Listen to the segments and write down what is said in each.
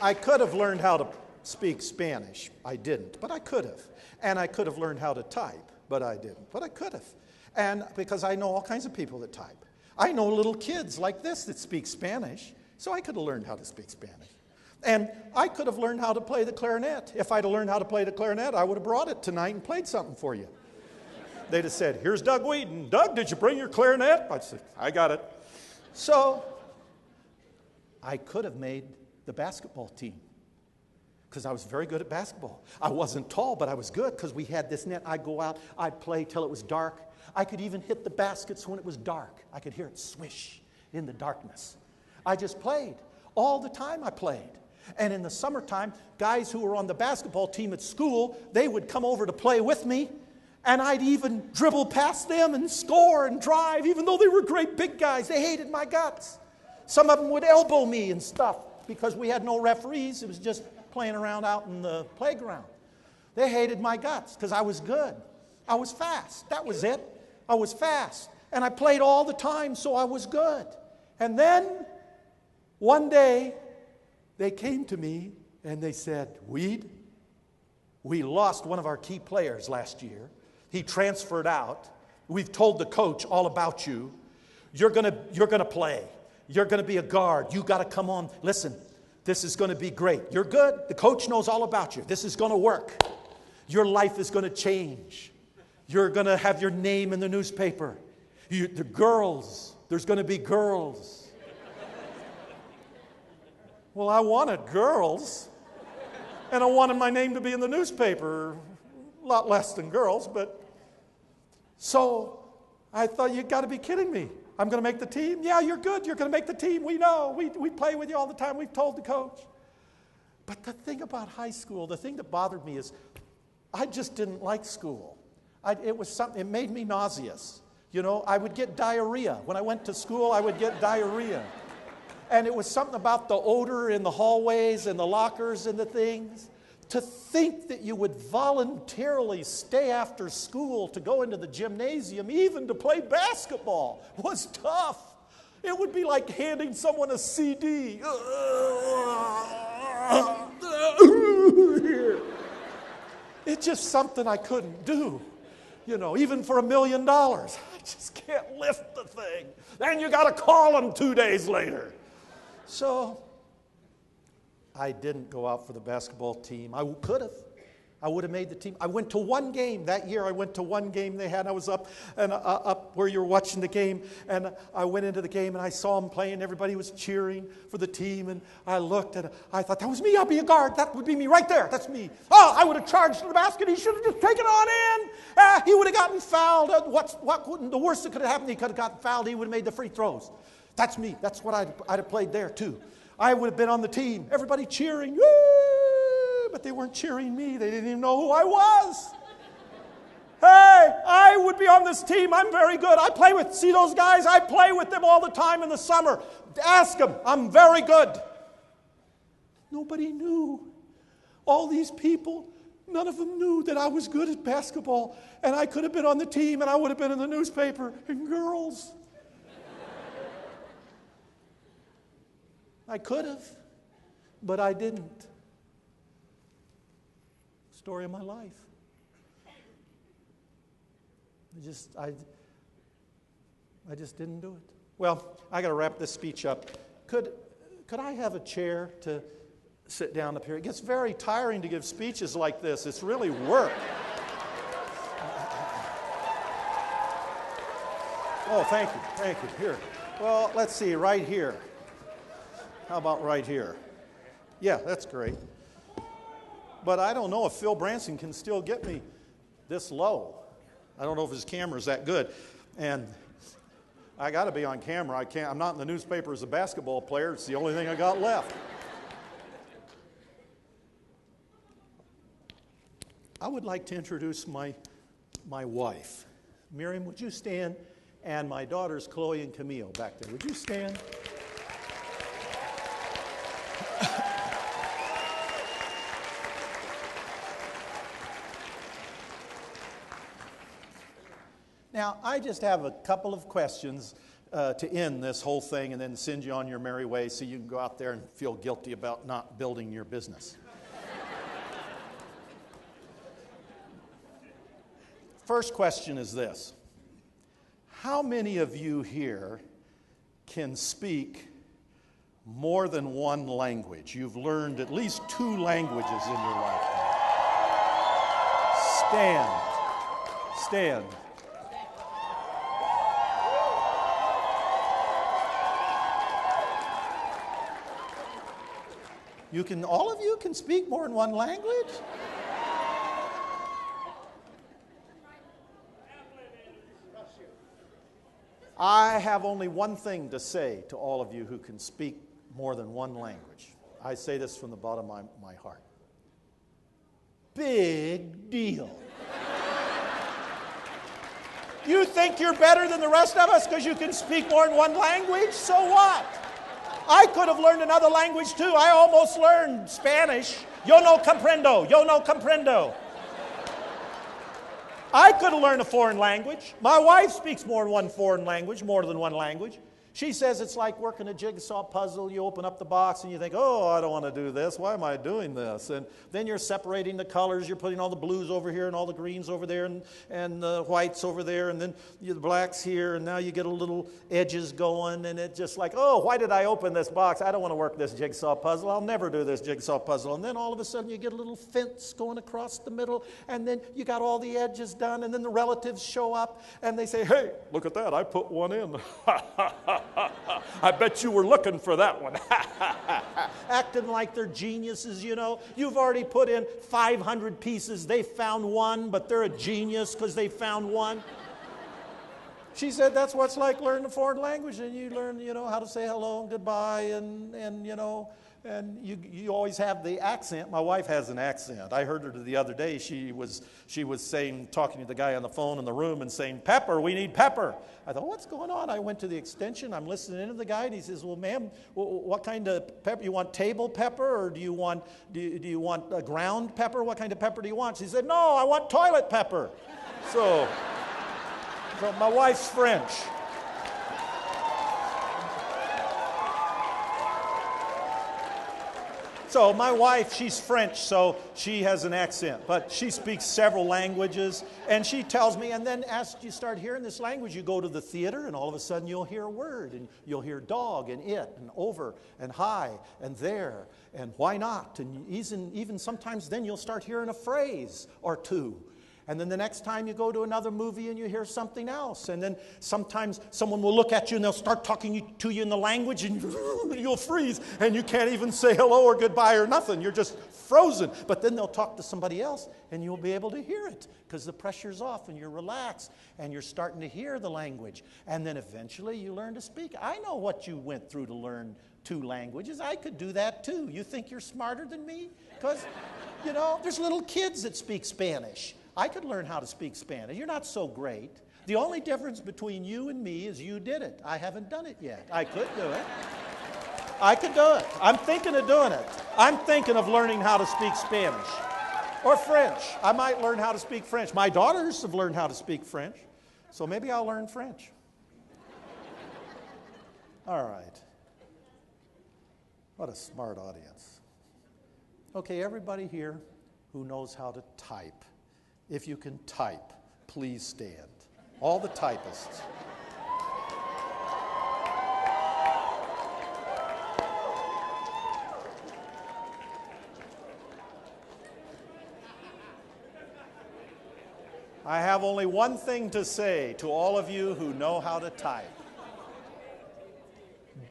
I could have learned how to speak Spanish. I didn't, but I could have. And I could have learned how to type, but I didn't. But I could have. And because I know all kinds of people that type. I know little kids like this that speak Spanish, so I could have learned how to speak Spanish. And I could have learned how to play the clarinet. If I'd have learned how to play the clarinet, I would have brought it tonight and played something for you. They'd have said, here's Doug Wead. And Doug, did you bring your clarinet? I'd say, I got it. So I could have made the basketball team because I was very good at basketball. I wasn't tall, but I was good because we had this net. I'd go out, I'd play till it was dark. I could even hit the baskets when it was dark. I could hear it swish in the darkness. I just played. All the time I played. And in the summertime, guys who were on the basketball team at school, they would come over to play with me. And I'd even dribble past them and score and drive, even though they were great big guys. They hated my guts. Some of them would elbow me and stuff because we had no referees. It was just playing around out in the playground. They hated my guts because I was good. I was fast. That was it. I was fast. And I played all the time, so I was good. And then one day, they came to me and they said, Wead, we lost one of our key players last year. He transferred out. We've told the coach all about you. You're gonna play. You're gonna be a guard. You gotta come on. Listen, this is gonna be great. You're good. The coach knows all about you. This is gonna work. Your life is gonna change. You're gonna have your name in the newspaper. The girls, there's gonna be girls. Well, I wanted girls. And I wanted my name to be in the newspaper. A lot less than girls, but... So I thought, you got to be kidding me. I'm going to make the team? Yeah, you're good. You're going to make the team. We know. We play with you all the time. We've told the coach. But the thing about high school, the thing that bothered me is I just didn't like school. It made me nauseous. You know, I would get diarrhea. When I went to school, I would get diarrhea. And it was something about the odor in the hallways and the lockers and the things. To think that you would voluntarily stay after school to go into the gymnasium, even to play basketball, was tough. It would be like handing someone a CD. It's just something I couldn't do. You know, even for $1 million. I just can't lift the thing. Then you got to call them 2 days later. So I didn't go out for the basketball team. I could have. I would have made the team. I went to one game. That year I went to one game they had. I was up where you were watching the game, and I went into the game, and I saw them playing. Everybody was cheering for the team, and I looked, and I thought, that was me. I'll be a guard. That would be me right there. That's me. Oh, I would have charged to the basket. He should have just taken it on in. He would have gotten fouled. The worst that could have happened, he could have gotten fouled. He would have made the free throws. That's me. That's what I'd have played there, too. I would have been on the team. Everybody cheering. Woo! But they weren't cheering me. They didn't even know who I was. Hey, I would be on this team. I'm very good. See those guys? I play with them all the time in the summer. Ask them. I'm very good. Nobody knew. All these people, none of them knew that I was good at basketball. And I could have been on the team, and I would have been in the newspaper. And girls. I could have, but I didn't. Story of my life. I just didn't do it. Well, I got to wrap this speech up. Could I have a chair to sit down up here? It gets very tiring to give speeches like this. It's really work. Oh, thank you. Here. Well, let's see, right here. How about right here? Yeah, that's great. But I don't know if Phil Branson can still get me this low. I don't know if his camera's that good. And I got to be on camera. I'm not in the newspaper as a basketball player. It's the only thing I got left. I would like to introduce my wife. Miriam, would you stand? And my daughters, Chloe and Camille, back there. Would you stand? Now, I just have a couple of questions to end this whole thing and then send you on your merry way so you can go out there and feel guilty about not building your business. First question is this. How many of you here can speak more than one language? You've learned at least 2 languages in your lifetime. Stand. All of you can speak more than one language? I have only one thing to say to all of you who can speak more than one language. I say this from the bottom of my heart. Big deal. You think you're better than the rest of us because you can speak more than one language? So what? I could have learned another language too. I almost learned Spanish. Yo no comprendo. I could have learned a foreign language. My wife speaks more than one language. She says it's like working a jigsaw puzzle. You open up the box and you think, oh, I don't want to do this. Why am I doing this? And then you're separating the colors. You're putting all the blues over here and all the greens over there and the whites over there and then the blacks here. And now you get a little edges going. And it's just like, oh, why did I open this box? I don't want to work this jigsaw puzzle. I'll never do this jigsaw puzzle. And then all of a sudden you get a little fence going across the middle. And then you got all the edges done. And then the relatives show up and they say, hey, look at that. I put one in. I bet you were looking for that one. Acting like they're geniuses, you know. You've already put in 500 pieces. They found one, but they're a genius because they found one. She said that's what it's like learning a foreign language. And you learn, you know, how to say hello and goodbye and you know, and you always have the accent. My wife has an accent. I heard her the other day. She was saying, talking to the guy on the phone in the room and saying, Pepper, we need pepper. I thought, what's going on? I went to the extension. I'm listening to the guy, and he says, well, ma'am, what kind of pepper? You want table pepper, or do you want a ground pepper? What kind of pepper do you want? She said, no, I want toilet pepper. So my wife's French. So my wife, she's French, so she has an accent, but she speaks several languages, and she tells me, and then as you start hearing this language, you go to the theater, and all of a sudden you'll hear a word, and you'll hear dog, and it, and over, and hi, and there, and why not, and even sometimes then you'll start hearing a phrase or two. And then the next time you go to another movie and you hear something else. And then sometimes someone will look at you and they'll start talking to you in the language and you'll freeze. And you can't even say hello or goodbye or nothing. You're just frozen. But then they'll talk to somebody else and you'll be able to hear it because the pressure's off and you're relaxed and you're starting to hear the language. And then eventually you learn to speak. I know what you went through to learn 2 languages. I could do that too. You think you're smarter than me? Because, you know, there's little kids that speak Spanish. I could learn how to speak Spanish. You're not so great. The only difference between you and me is you did it. I haven't done it yet. I could do it. I could do it. I'm thinking of doing it. I'm thinking of learning how to speak Spanish or French. I might learn how to speak French. My daughters have learned how to speak French, so maybe I'll learn French. All right. What a smart audience. Okay, everybody here who knows how to type. If you can type, please stand. All the typists. I have only one thing to say to all of you who know how to type.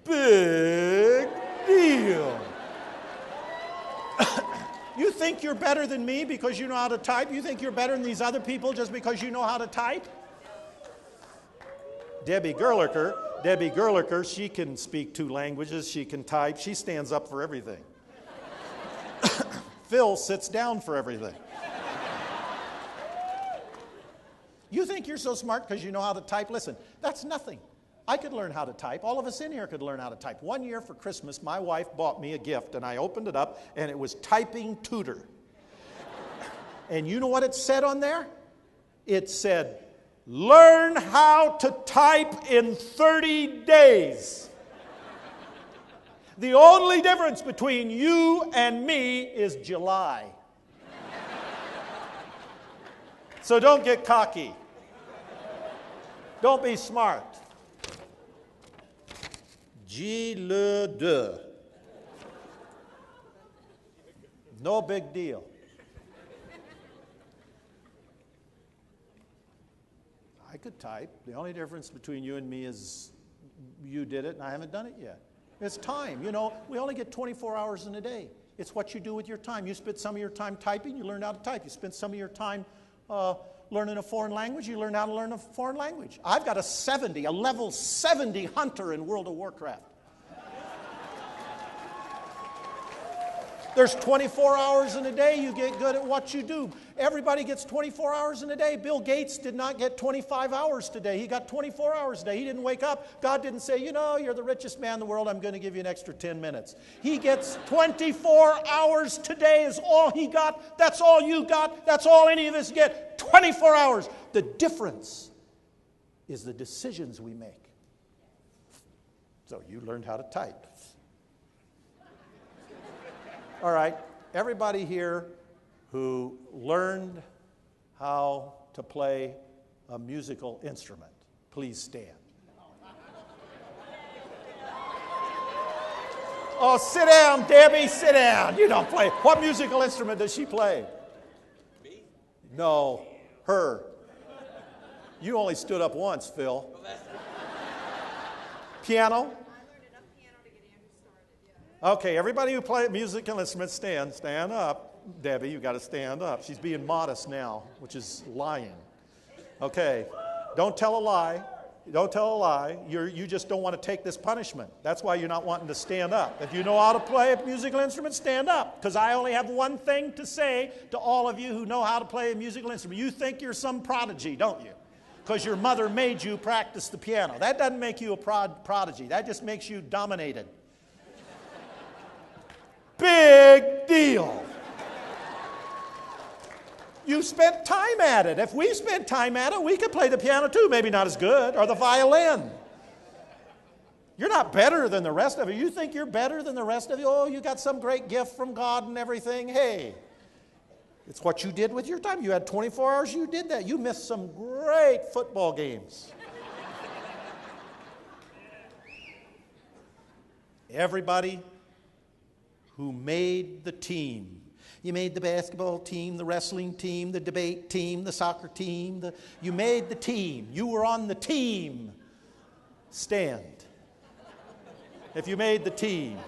Big deal. You think you're better than me because you know how to type? You think you're better than these other people just because you know how to type? Debbie Gerlicher, she can speak 2 languages. She can type. She stands up for everything. Phil sits down for everything. You think you're so smart because you know how to type? Listen, that's nothing. I could learn how to type. All of us in here could learn how to type. One year for Christmas, my wife bought me a gift, and I opened it up, and it was Typing Tutor. And you know what it said on there? It said, Learn how to type in 30 days. The only difference between you and me is July. So don't get cocky. Don't be smart. G-le-deux. No big deal. I could type. The only difference between you and me is you did it and I haven't done it yet. It's time. You know, we only get 24 hours in a day. It's what you do with your time. You spend some of your time typing, you learn how to type. You spend some of your time learning a foreign language, you learn how to learn a foreign language. I've got a level 70 hunter in World of Warcraft. There's 24 hours in a day, you get good at what you do. Everybody gets 24 hours in a day. Bill Gates did not get 25 hours today. He got 24 hours a day. He didn't wake up. God didn't say, you know, you're the richest man in the world. I'm going to give you an extra 10 minutes. He gets 24 hours today is all he got. That's all you got. That's all any of us get. 24 hours. The difference is the decisions we make. So you learned how to type. All right, everybody here who learned how to play a musical instrument, please stand. Oh, sit down, Debbie, sit down. You don't play. What musical instrument does she play? Me? No, her. You only stood up once, Phil. Piano? Okay, everybody who plays musical instruments, stand up. Debbie, you got to stand up. She's being modest now, which is lying. Okay, don't tell a lie. Don't tell a lie. You just don't want to take this punishment. That's why you're not wanting to stand up. If you know how to play a musical instrument, stand up. Because I only have one thing to say to all of you who know how to play a musical instrument. You think you're some prodigy, don't you? Because your mother made you practice the piano. That doesn't make you a prodigy. That just makes you dominated. Big deal. You spent time at it. If we spent time at it, we could play the piano too. Maybe not as good, or the violin. You're not better than the rest of you. You think you're better than the rest of you? Oh, you got some great gift from God and everything. Hey, it's what you did with your time. You had 24 hours, you did that. You missed some great football games. Everybody who made the team. You made the basketball team, the wrestling team, the debate team, the soccer team. You made the team. You were on the team. Stand. If you made the team.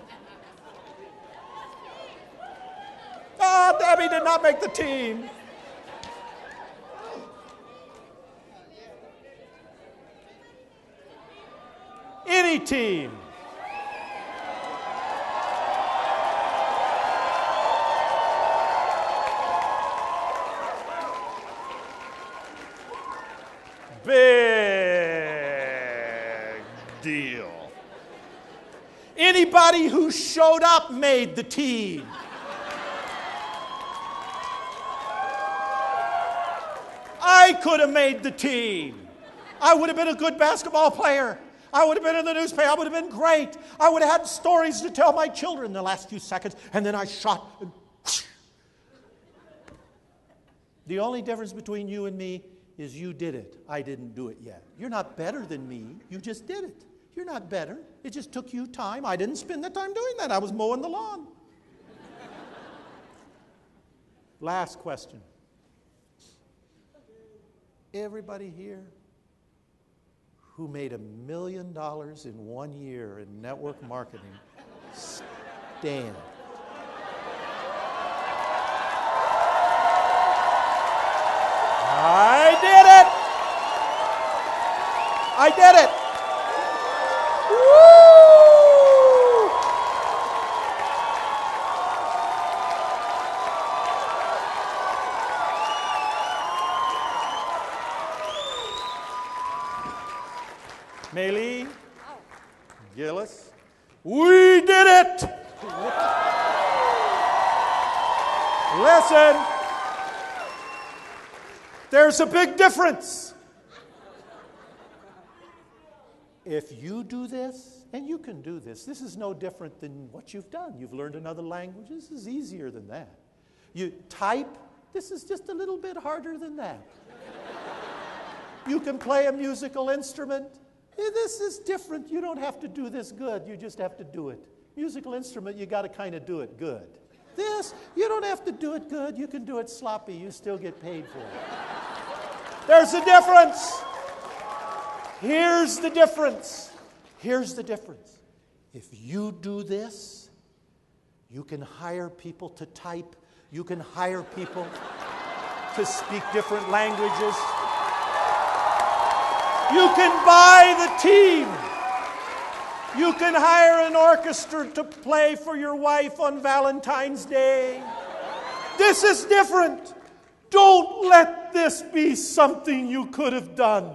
Oh, Debbie did not make the team. Any team. Big deal. Anybody who showed up made the team. I could have made the team. I would have been a good basketball player. I would have been in the newspaper. I would have been great. I would have had stories to tell my children in the last few seconds, and then I shot. And the only difference between you and me is you did it. I didn't do it yet. You're not better than me. You just did it. You're not better. It just took you time. I didn't spend the time doing that. I was mowing the lawn. Last question. Everybody here who made $1 million in 1 year in network marketing, stand. I did it! I did it! Woo! Maylee, Gillis, we did it! Listen. There's a big difference. if you do this, and you can do this, this is no different than what you've done. You've learned another language. This is easier than that. You type, this is just a little bit harder than that. You can play a musical instrument. This is different. You don't have to do this good. You just have to do it. Musical instrument, you got to kind of do it good. This, you don't have to do it good. You can do it sloppy. You still get paid for it. There's a difference. Here's the difference. Here's the difference. If you do this, you can hire people to type. You can hire people to speak different languages. You can buy the team. You can hire an orchestra to play for your wife on Valentine's Day. This is different. Don't let this be something you could have done.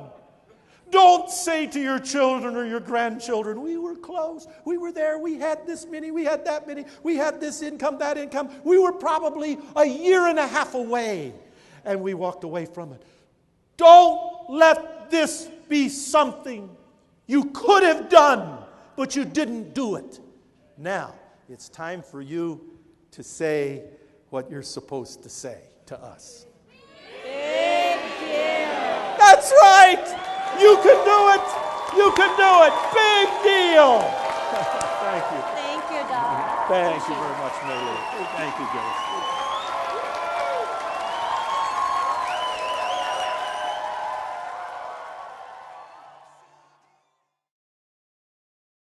Don't say to your children or your grandchildren, we were close, we were there, we had this many, we had that many, we had this income, that income. We were probably a year and a half away, and we walked away from it. Don't let this be something you could have done, but you didn't do it. Now, it's time for you to say what you're supposed to say to us. Big deal. That's right. You can do it. You can do it. Big deal. Thank you. Thank you, Doc. Thank you very much, Mary Lou. Thank you, Gillis.